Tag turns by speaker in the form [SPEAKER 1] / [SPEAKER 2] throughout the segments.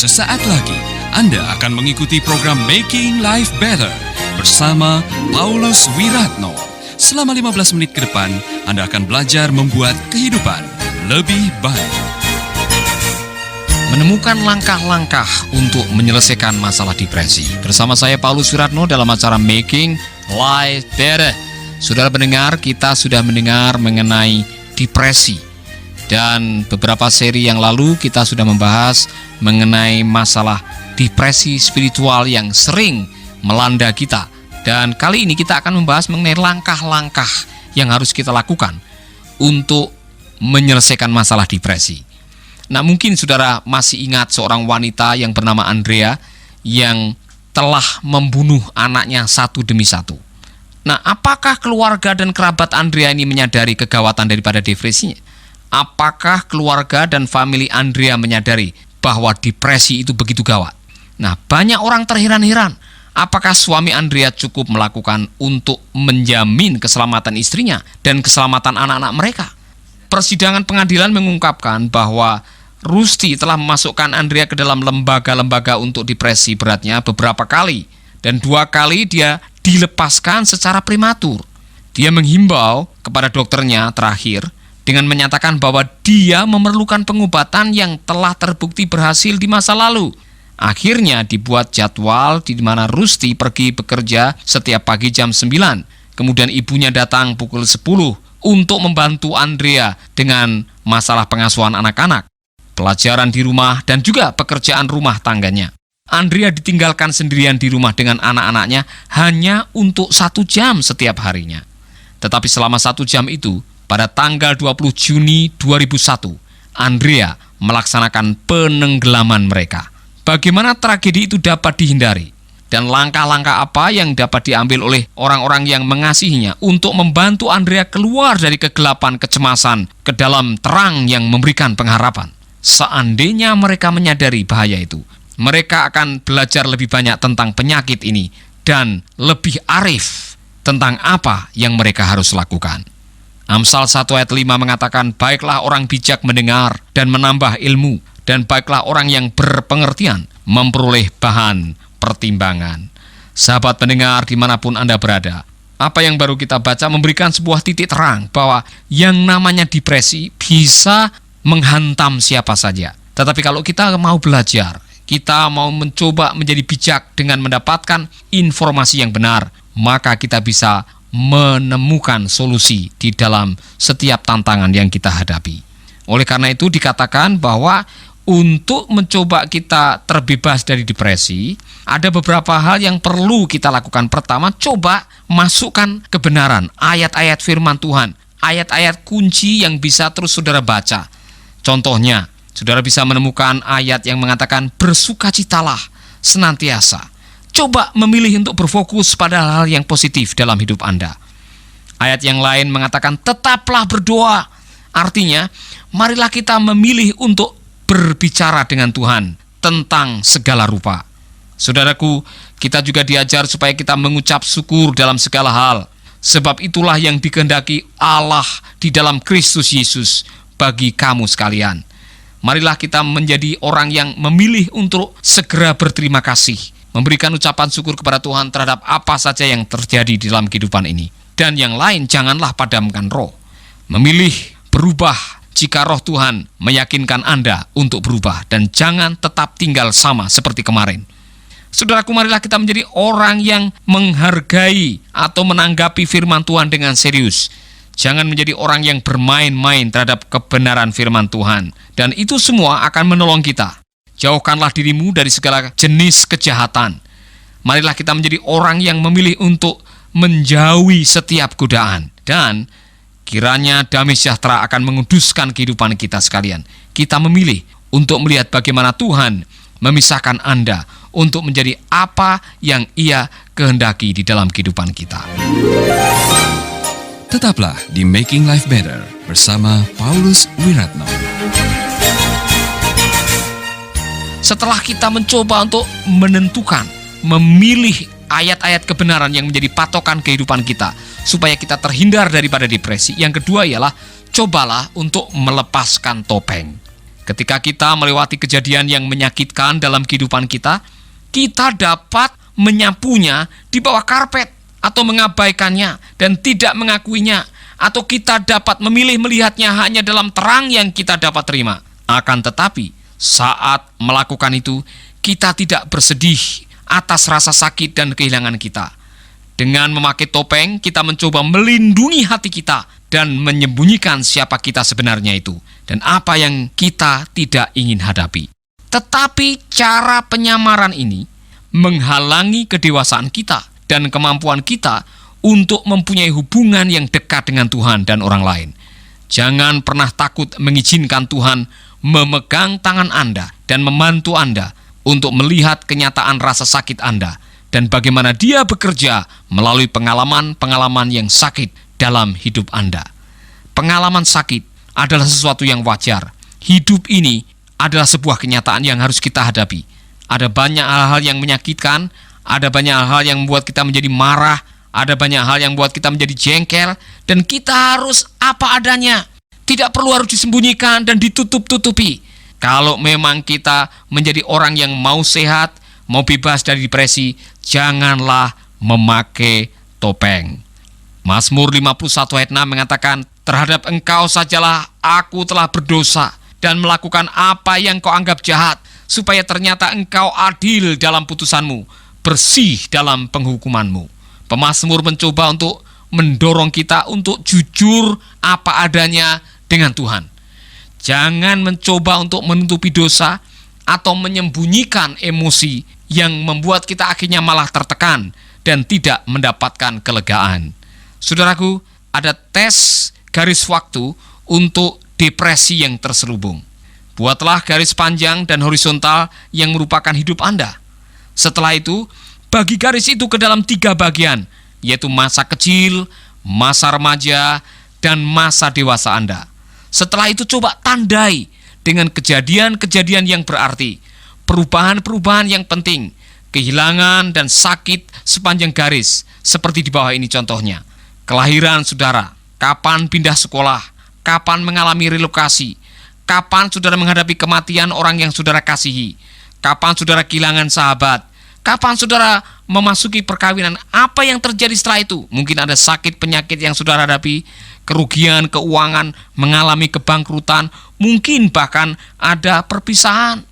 [SPEAKER 1] Sesaat lagi Anda akan mengikuti program Making Life Better bersama Paulus Wiratno. Selama 15 menit ke depan, Anda akan belajar membuat kehidupan lebih baik.
[SPEAKER 2] Menemukan langkah-langkah untuk menyelesaikan masalah depresi. Bersama saya Paulus Wiratno dalam acara Making Life Better. Saudara pendengar, kita sudah mendengar mengenai depresi. Dan beberapa seri yang lalu kita sudah membahas mengenai masalah depresi spiritual yang sering melanda kita. Dan kali ini kita akan membahas mengenai langkah-langkah yang harus kita lakukan untuk menyelesaikan masalah depresi. Nah, mungkin saudara masih ingat seorang wanita yang bernama Andrea yang telah membunuh anaknya satu demi satu. Nah, apakah keluarga dan kerabat Andrea ini menyadari kegawatan daripada depresinya? Apakah keluarga dan famili Andrea menyadari bahwa depresi itu begitu gawat? Nah, banyak orang terheran-heran. Apakah suami Andrea cukup melakukan untuk menjamin keselamatan istrinya dan keselamatan anak-anak mereka? Persidangan pengadilan mengungkapkan bahwa Rusty telah memasukkan Andrea ke dalam lembaga-lembaga untuk depresi beratnya beberapa kali. Dan 2 kali dia dilepaskan secara prematur. Dia menghimbau kepada dokternya terakhir dengan menyatakan bahwa dia memerlukan pengobatan yang telah terbukti berhasil di masa lalu. Akhirnya dibuat jadwal di mana Rusty pergi bekerja setiap pagi jam 9. Kemudian ibunya datang pukul 10 untuk membantu Andrea dengan masalah pengasuhan anak-anak, pelajaran di rumah, dan juga pekerjaan rumah tangganya. Andrea ditinggalkan sendirian di rumah dengan anak-anaknya hanya untuk 1 jam setiap harinya. Tetapi selama 1 jam itu, pada tanggal 20 Juni 2001, Andrea melaksanakan penenggelaman mereka. Bagaimana tragedi itu dapat dihindari? Dan langkah-langkah apa yang dapat diambil oleh orang-orang yang mengasihinya untuk membantu Andrea keluar dari kegelapan kecemasan ke dalam terang yang memberikan pengharapan? Seandainya mereka menyadari bahaya itu, mereka akan belajar lebih banyak tentang penyakit ini dan lebih arif tentang apa yang mereka harus lakukan. Amsal 1 ayat 5 mengatakan, baiklah orang bijak mendengar dan menambah ilmu, dan baiklah orang yang berpengertian memperoleh bahan pertimbangan. Sahabat pendengar dimanapun Anda berada, apa yang baru kita baca memberikan sebuah titik terang bahwa yang namanya depresi bisa menghantam siapa saja. Tetapi kalau kita mau belajar, kita mau mencoba menjadi bijak dengan mendapatkan informasi yang benar, maka kita bisa menemukan solusi di dalam setiap tantangan yang kita hadapi. Oleh karena itu dikatakan bahwa untuk mencoba kita terbebas dari depresi, ada beberapa hal yang perlu kita lakukan. Pertama, coba masukkan kebenaran, ayat-ayat firman Tuhan, ayat-ayat kunci yang bisa terus saudara baca. Contohnya, saudara bisa menemukan ayat yang mengatakan bersukacitalah senantiasa. Coba memilih untuk berfokus pada hal-hal yang positif dalam hidup Anda. Ayat yang lain mengatakan tetaplah berdoa. Artinya, marilah kita memilih untuk berbicara dengan Tuhan tentang segala rupa. Saudaraku, kita juga diajar supaya kita mengucap syukur dalam segala hal. Sebab itulah yang dikehendaki Allah di dalam Kristus Yesus bagi kamu sekalian. Marilah kita menjadi orang yang memilih untuk segera berterima kasih, memberikan ucapan syukur kepada Tuhan terhadap apa saja yang terjadi di dalam kehidupan ini. Dan yang lain, janganlah padamkan roh. Memilih berubah jika roh Tuhan meyakinkan Anda untuk berubah. Dan jangan tetap tinggal sama seperti kemarin. Saudaraku, marilah kita menjadi orang yang menghargai atau menanggapi firman Tuhan dengan serius. Jangan menjadi orang yang bermain-main terhadap kebenaran firman Tuhan. Dan itu semua akan menolong kita. Jauhkanlah dirimu dari segala jenis kejahatan. Marilah kita menjadi orang yang memilih untuk menjauhi setiap godaan. Dan kiranya damai sejahtera akan menguduskan kehidupan kita sekalian. Kita memilih untuk melihat bagaimana Tuhan memisahkan Anda untuk menjadi apa yang Ia kehendaki di dalam kehidupan kita.
[SPEAKER 1] Tetaplah di Making Life Better bersama Paulus Wiratno.
[SPEAKER 2] Setelah kita mencoba untuk menentukan, memilih ayat-ayat kebenaran yang menjadi patokan kehidupan kita, supaya kita terhindar daripada depresi. Yang kedua ialah, cobalah untuk melepaskan topeng. Ketika kita melewati kejadian yang menyakitkan dalam kehidupan kita, kita dapat menyapunya di bawah karpet atau mengabaikannya dan tidak mengakuinya, atau kita dapat memilih melihatnya hanya dalam terang yang kita dapat terima. Akan tetapi, saat melakukan itu, kita tidak bersedih atas rasa sakit dan kehilangan kita. Dengan memakai topeng, kita mencoba melindungi hati kita dan menyembunyikan siapa kita sebenarnya itu dan apa yang kita tidak ingin hadapi. Tetapi cara penyamaran ini menghalangi kedewasaan kita dan kemampuan kita untuk mempunyai hubungan yang dekat dengan Tuhan dan orang lain. Jangan pernah takut mengizinkan Tuhan memegang tangan Anda dan membantu Anda untuk melihat kenyataan rasa sakit Anda dan bagaimana Dia bekerja melalui pengalaman-pengalaman yang sakit dalam hidup Anda. Pengalaman sakit adalah sesuatu yang wajar. Hidup ini adalah sebuah kenyataan yang harus kita hadapi. Ada banyak hal-hal yang menyakitkan, ada banyak hal yang membuat kita menjadi marah, ada banyak hal yang membuat kita menjadi jengkel, dan kita harus apa adanya. Tidak perlu harus disembunyikan dan ditutup-tutupi. Kalau memang kita menjadi orang yang mau sehat, mau bebas dari depresi, janganlah memakai topeng. Mazmur 51 ayat 6 mengatakan, terhadap engkau sajalah aku telah berdosa dan melakukan apa yang kau anggap jahat, supaya ternyata engkau adil dalam putusanmu, bersih dalam penghukumanmu. Pemazmur mencoba untuk mendorong kita untuk jujur apa adanya dengan Tuhan. Jangan mencoba untuk menutupi dosa atau menyembunyikan emosi yang membuat kita akhirnya malah tertekan dan tidak mendapatkan kelegaan. Saudaraku, ada tes garis waktu untuk depresi yang terselubung. Buatlah garis panjang dan horizontal yang merupakan hidup Anda. Setelah itu, bagi garis itu ke dalam 3 bagian, yaitu masa kecil, masa remaja, dan masa dewasa Anda. Setelah itu coba tandai dengan kejadian-kejadian yang berarti, perubahan-perubahan yang penting, kehilangan dan sakit sepanjang garis, seperti di bawah ini contohnya. Kelahiran saudara, kapan pindah sekolah, kapan mengalami relokasi, kapan saudara menghadapi kematian orang yang saudara kasihi, kapan saudara kehilangan sahabat, kapan saudara memasuki perkawinan, apa yang terjadi setelah itu? Mungkin ada sakit penyakit yang saudara hadapi, kerugian keuangan, mengalami kebangkrutan, mungkin bahkan ada perpisahan.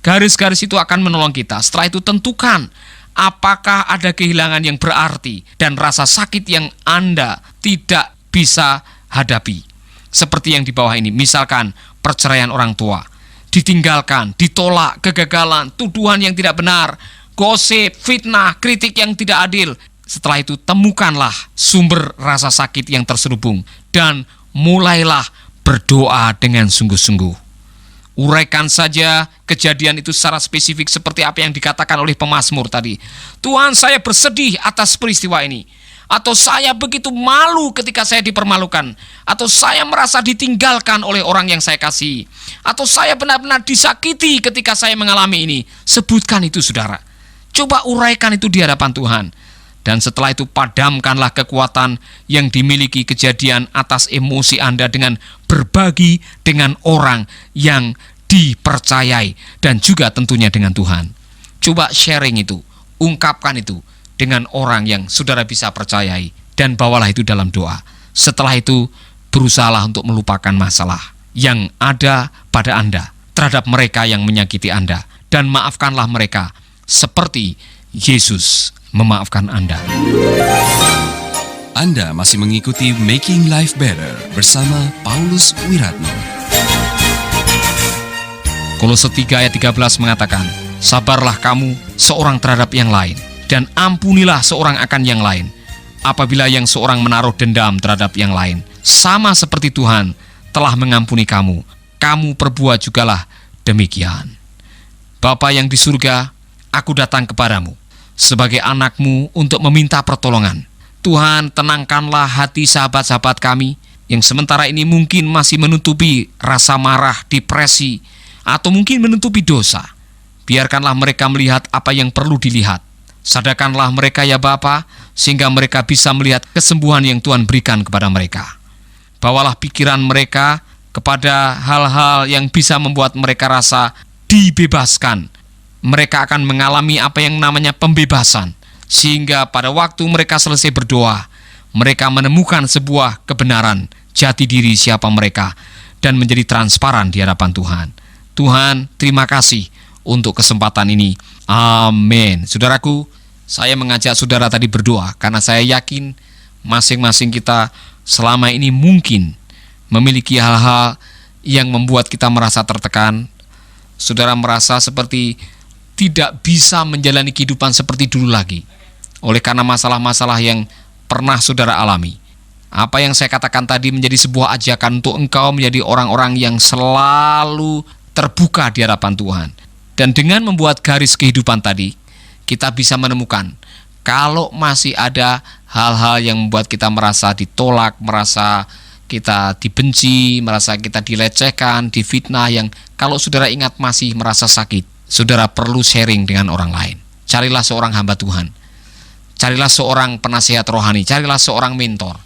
[SPEAKER 2] Garis-garis itu akan menolong kita. Setelah itu tentukan apakah ada kehilangan yang berarti dan rasa sakit yang Anda tidak bisa hadapi. Seperti yang di bawah ini, misalkan perceraian orang tua, ditinggalkan, ditolak, kegagalan, tuduhan yang tidak benar, gosip, fitnah, kritik yang tidak adil. Setelah itu temukanlah sumber rasa sakit yang terselubung dan mulailah berdoa dengan sungguh-sungguh. Uraikan saja kejadian itu secara spesifik seperti apa yang dikatakan oleh pemazmur tadi. Tuhan, saya bersedih atas peristiwa ini. Atau saya begitu malu ketika saya dipermalukan. Atau saya merasa ditinggalkan oleh orang yang saya kasihi. Atau saya benar-benar disakiti ketika saya mengalami ini. Sebutkan itu saudara. Coba uraikan itu di hadapan Tuhan. Dan setelah itu padamkanlah kekuatan yang dimiliki kejadian atas emosi Anda dengan berbagi dengan orang yang dipercayai dan juga tentunya dengan Tuhan. Coba sharing itu, ungkapkan itu dengan orang yang saudara bisa percayai dan bawalah itu dalam doa. Setelah itu berusahalah untuk melupakan masalah yang ada pada Anda terhadap mereka yang menyakiti Anda dan maafkanlah mereka seperti Yesus memaafkan Anda.
[SPEAKER 1] Anda masih mengikuti Making Life Better bersama Paulus Wiratno.
[SPEAKER 2] Kolose 3 ayat 13 mengatakan, sabarlah kamu seorang terhadap yang lain, dan ampunilah seorang akan yang lain. Apabila yang seorang menaruh dendam terhadap yang lain, sama seperti Tuhan telah mengampuni kamu, kamu perbuat jugalah demikian. Bapa yang di surga, aku datang kepadamu sebagai anakmu untuk meminta pertolongan. Tuhan, tenangkanlah hati sahabat-sahabat kami yang sementara ini mungkin masih menutupi rasa marah, depresi, atau mungkin menutupi dosa. Biarkanlah mereka melihat apa yang perlu dilihat. Sadarkanlah mereka ya Bapa, sehingga mereka bisa melihat kesembuhan yang Tuhan berikan kepada mereka. Bawalah pikiran mereka kepada hal-hal yang bisa membuat mereka rasa dibebaskan. Mereka akan mengalami apa yang namanya pembebasan, sehingga pada waktu mereka selesai berdoa, mereka menemukan sebuah kebenaran jati diri siapa mereka dan menjadi transparan di hadapan Tuhan. Tuhan, terima kasih untuk kesempatan ini. Amin. Saudaraku, saya mengajak saudara tadi berdoa karena saya yakin masing-masing kita selama ini mungkin memiliki hal-hal yang membuat kita merasa tertekan. Saudara merasa seperti tidak bisa menjalani kehidupan seperti dulu lagi oleh karena masalah-masalah yang pernah saudara alami. Apa yang saya katakan tadi menjadi sebuah ajakan untuk engkau menjadi orang-orang yang selalu terbuka di hadapan Tuhan. Dan dengan membuat garis kehidupan tadi, kita bisa menemukan kalau masih ada hal-hal yang membuat kita merasa ditolak, merasa kita dibenci, merasa kita dilecehkan, difitnah, yang kalau saudara ingat masih merasa sakit, saudara perlu sharing dengan orang lain. Carilah seorang hamba Tuhan, carilah seorang penasihat rohani, carilah seorang mentor.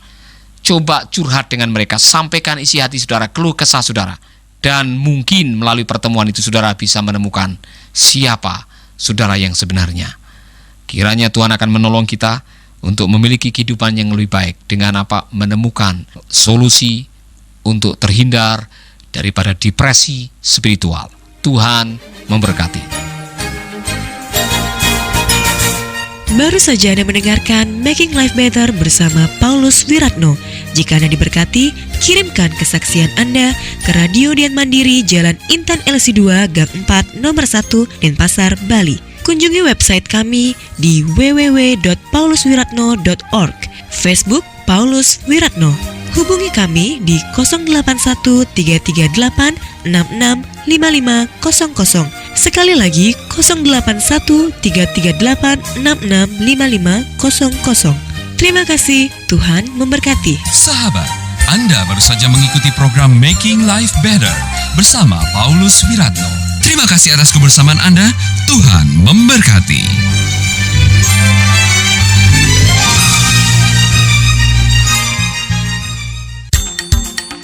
[SPEAKER 2] Coba curhat dengan mereka, sampaikan isi hati saudara, keluh kesah saudara. Dan mungkin melalui pertemuan itu saudara bisa menemukan siapa saudara yang sebenarnya. Kiranya Tuhan akan menolong kita untuk memiliki kehidupan yang lebih baik dengan apa? Menemukan solusi untuk terhindar daripada depresi spiritual. Tuhan memberkati.
[SPEAKER 3] Baru saja Anda mendengarkan Making Life Better bersama Paulus Wiratno. Jika Anda diberkati, kirimkan kesaksian Anda ke Radio Dian Mandiri, Jalan Intan LC2, Gang 4, Nomor 1, Denpasar, Bali. Kunjungi website kami di www.pauluswiratno.org. Facebook Paulus Wiratno. Hubungi kami di 081 338 665500. Sekali lagi 081 338 665500. Terima kasih, Tuhan memberkati.
[SPEAKER 1] Sahabat, Anda baru saja mengikuti program Making Life Better bersama Paulus Wiratno. Terima kasih atas kebersamaan Anda. Tuhan memberkati.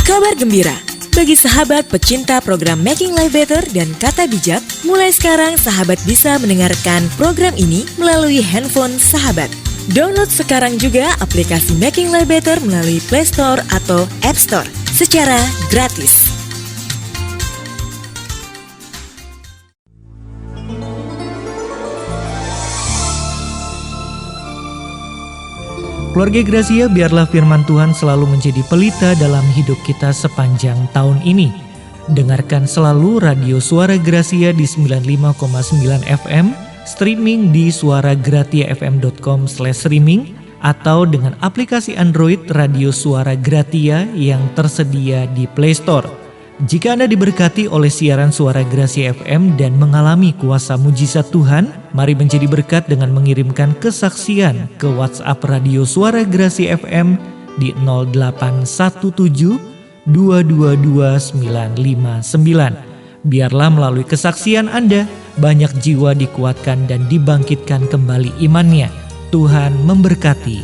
[SPEAKER 3] Kabar gembira bagi sahabat pecinta program Making Life Better dan Kata Bijak. Mulai sekarang sahabat bisa mendengarkan program ini melalui handphone sahabat. Download sekarang juga aplikasi Making Life Better melalui Play Store atau App Store secara gratis.
[SPEAKER 4] Keluarga Gracia, biarlah firman Tuhan selalu menjadi pelita dalam hidup kita sepanjang tahun ini. Dengarkan selalu Radio Suara Gracia di 95,9 FM, streaming di suaragratiafm.com/streaming, atau dengan aplikasi Android Radio Suara Gratia yang tersedia di Play Store. Jika Anda diberkati oleh siaran Suara Gracia FM dan mengalami kuasa mujizat Tuhan, mari menjadi berkat dengan mengirimkan kesaksian ke WhatsApp Radio Suara Gracia FM di 0817 222 959. Biarlah melalui kesaksian Anda, banyak jiwa dikuatkan dan dibangkitkan kembali imannya. Tuhan memberkati.